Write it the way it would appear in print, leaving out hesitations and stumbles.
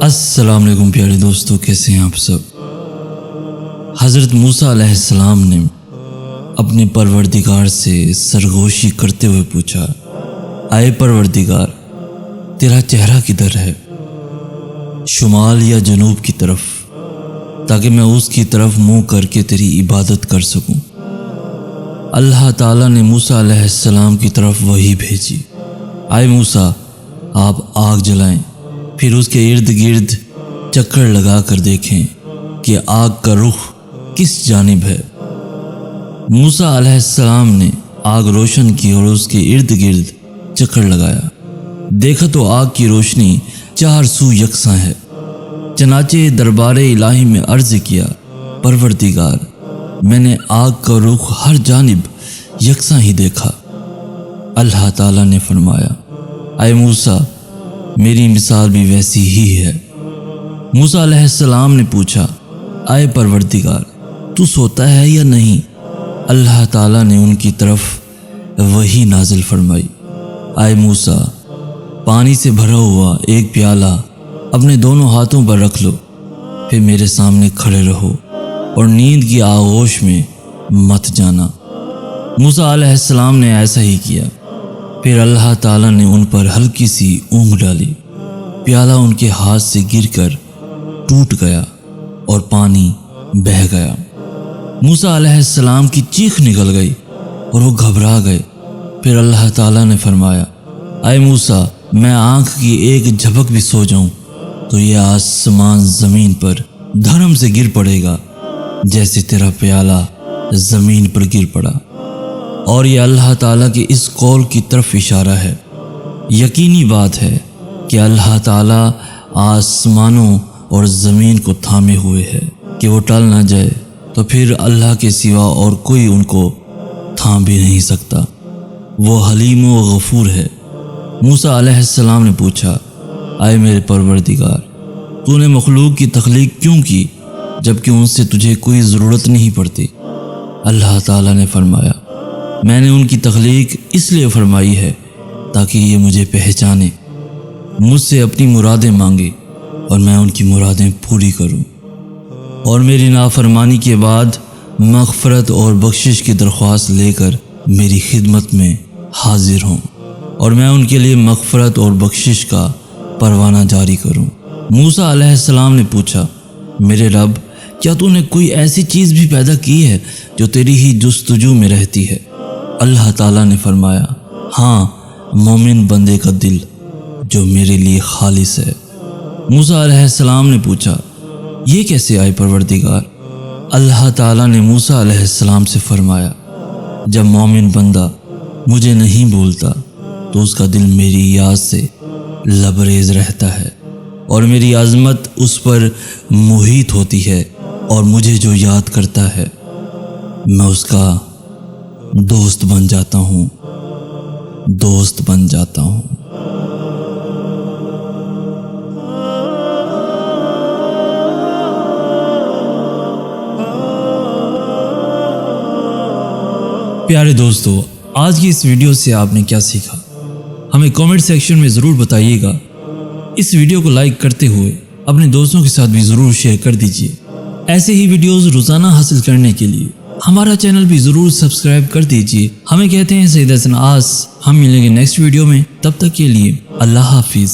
السلام علیکم پیارے دوستو، کیسے ہیں آپ سب؟ حضرت موسیٰ علیہ السلام نے اپنے پروردگار سے سرگوشی کرتے ہوئے پوچھا، اے پروردگار، تیرا چہرہ کدھر ہے؟ شمال یا جنوب کی طرف، تاکہ میں اس کی طرف منہ کر کے تیری عبادت کر سکوں۔ اللہ تعالیٰ نے موسیٰ علیہ السلام کی طرف وحی بھیجی، اے موسیٰ، آپ آگ جلائیں، پھر اس کے ارد گرد چکر لگا کر دیکھیں کہ آگ کا رخ کس جانب ہے۔ موسیٰ علیہ السلام نے آگ روشن کی اور اس کے ارد گرد چکر لگایا، دیکھا تو آگ کی روشنی چار سو یکساں ہے۔ چنانچہ دربار الہی میں عرض کیا، پروردگار، میں نے آگ کا رخ ہر جانب یکساں ہی دیکھا۔ اللہ تعالیٰ نے فرمایا، اے موسیٰ، میری مثال بھی ویسی ہی ہے۔ موسیٰ علیہ السلام نے پوچھا، اے پروردگار، تو سوتا ہے یا نہیں؟ اللہ تعالیٰ نے ان کی طرف وحی نازل فرمائی، اے موسیٰ، پانی سے بھرا ہوا ایک پیالہ اپنے دونوں ہاتھوں پر رکھ لو، پھر میرے سامنے کھڑے رہو اور نیند کی آغوش میں مت جانا۔ موسیٰ علیہ السلام نے ایسا ہی کیا۔ پھر اللہ تعالیٰ نے ان پر ہلکی سی اونگ ڈالی، پیالہ ان کے ہاتھ سے گر کر ٹوٹ گیا اور پانی بہہ گیا۔ موسیٰ علیہ السلام کی چیخ نکل گئی اور وہ گھبرا گئے۔ پھر اللہ تعالیٰ نے فرمایا، اے موسیٰ، میں آنکھ کی ایک جھپک بھی سو جاؤں تو یہ آسمان زمین پر دھڑم سے گر پڑے گا، جیسے تیرا پیالہ زمین پر گر پڑا۔ اور یہ اللہ تعالیٰ کے اس قول کی طرف اشارہ ہے۔ یقینی بات ہے کہ اللہ تعالیٰ آسمانوں اور زمین کو تھامے ہوئے ہے کہ وہ ٹل نہ جائے، تو پھر اللہ کے سوا اور کوئی ان کو تھام بھی نہیں سکتا۔ وہ حلیم و غفور ہے۔ موسیٰ علیہ السلام نے پوچھا، اے میرے پروردگار، تو نے مخلوق کی تخلیق کیوں کی جبکہ ان سے تجھے کوئی ضرورت نہیں پڑتی؟ اللہ تعالیٰ نے فرمایا، میں نے ان کی تخلیق اس لیے فرمائی ہے تاکہ یہ مجھے پہچانے، مجھ سے اپنی مرادیں مانگے اور میں ان کی مرادیں پوری کروں، اور میری نافرمانی کے بعد مغفرت اور بخشش کی درخواست لے کر میری خدمت میں حاضر ہوں، اور میں ان کے لیے مغفرت اور بخشش کا پروانہ جاری کروں۔ موسیٰ علیہ السلام نے پوچھا، میرے رب، کیا تو نے کوئی ایسی چیز بھی پیدا کی ہے جو تیری ہی جستجو میں رہتی ہے؟ اللہ تعالیٰ نے فرمایا، ہاں، مومن بندے کا دل جو میرے لیے خالص ہے۔ موسیٰ علیہ السلام نے پوچھا، یہ کیسے آئے پروردگار؟ اللہ تعالیٰ نے موسیٰ علیہ السلام سے فرمایا، جب مومن بندہ مجھے نہیں بھولتا تو اس کا دل میری یاد سے لبریز رہتا ہے، اور میری عظمت اس پر محیط ہوتی ہے، اور مجھے جو یاد کرتا ہے میں اس کا دوست بن جاتا ہوں، دوست بن جاتا ہوں۔ پیارے دوستو، آج کی اس ویڈیو سے آپ نے کیا سیکھا؟ ہمیں کامنٹ سیکشن میں ضرور بتائیے گا۔ اس ویڈیو کو لائک کرتے ہوئے اپنے دوستوں کے ساتھ بھی ضرور شیئر کر دیجیے۔ ایسے ہی ویڈیوز روزانہ حاصل کرنے کے لیے ہمارا چینل بھی ضرور سبسکرائب کر دیجیے۔ ہمیں کہتے ہیں سید حسن آس۔ ہم ملیں گے نیکسٹ ویڈیو میں، تب تک کے لیے اللہ حافظ۔